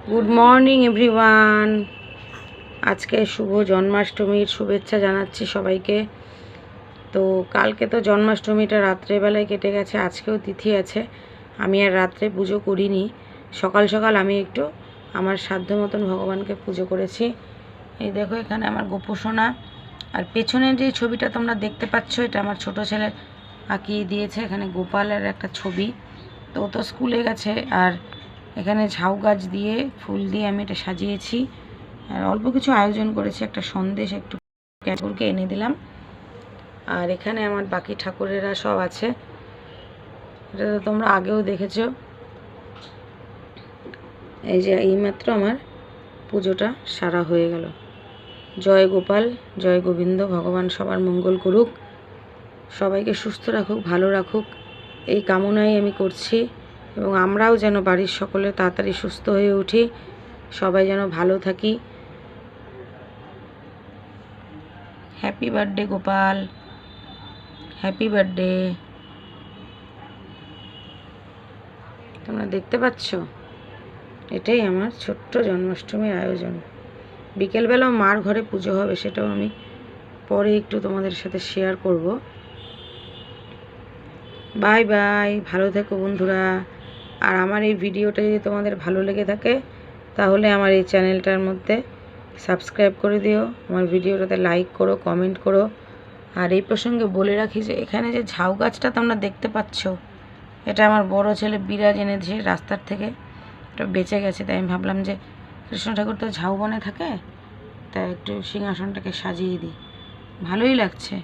Good morning everyone. আজকে শুভ জন্মাষ্টমীর শুভেচ্ছা জানাচ্ছি সবাইকে। তো কালকে তো জন্মাষ্টমীটা রাত্রেবেলায় কেটে গেছে, আজকেও তিথি আছে। আমি আর রাত্রে পুজো করিনি, সকাল সকাল আমি একটু আমার সাধ্য মতন ভগবানকে পুজো করেছি। এই দেখো এখানে আমার গোপোষণা, আর পেছনে যে ছবিটা তোমরা দেখতে পাচ্ছ এটা আমার ছোট ছেলে আঁকিয়ে দিয়েছে। এখানে গোপালের একটা ছবি। তো ও তো স্কুলে গেছে, আর এখানে ঝাউ গাছ দিয়ে ফুল দিয়ে আমি এটা সাজিয়েছি, আর অল্প কিছু আয়োজন করেছি, একটা সন্দেশ একটু ঠাকুরকে এনে দিলাম। আর এখানে আমার বাকি ঠাকুরেরা সব আছে, এটা তো তোমরা আগেও দেখেছো। এই যে এইমাত্র আমার পুজোটা সারা হয়ে গেল। জয় গোপাল, জয় গোবিন্দ, ভগবান সবার মঙ্গল করুক, সবাইকে সুস্থ রাখুক, ভালো রাখুক, এই কামনাই আমি করছি। এবং আমরাও যেন বাড়ির সকলে তাড়াতাড়ি সুস্থ হয়ে উঠি, সবাই যেন ভালো থাকি। Happy birthday Gopal, happy birthday. তোমরা দেখতে পাচ্ছ, এটাই আমার ছোট্ট জন্মাষ্টমীর আয়োজন। বিকেলবেলাও মার ঘরে পুজো হবে, সেটাও আমি পরে একটু তোমাদের সাথে শেয়ার করব। বাই বাই, ভালো থেকো বন্ধুরা। আর আমার এই ভিডিওটা যদি তোমাদের ভালো লেগে থাকে তাহলে আমার এই চ্যানেলটার মধ্যে সাবস্ক্রাইব করে দিও, আমার ভিডিওটাতে লাইক করো, কমেন্ট করো। আর এই প্রসঙ্গে বলে রাখি যে এখানে যে ঝাউ গাছটা তোমরা দেখতে পাচ্ছ, এটা আমার বড় ছেলে বিরাজ এনেছে রাস্তার থেকে, এটা বেঁচে গেছে। তাই আমি ভাবলাম যে কৃষ্ণ ঠাকুর তো ঝাউ বনে থাকে, তাই একটু সিংহাসনটাকে সাজিয়ে দিই, ভালোই লাগছে।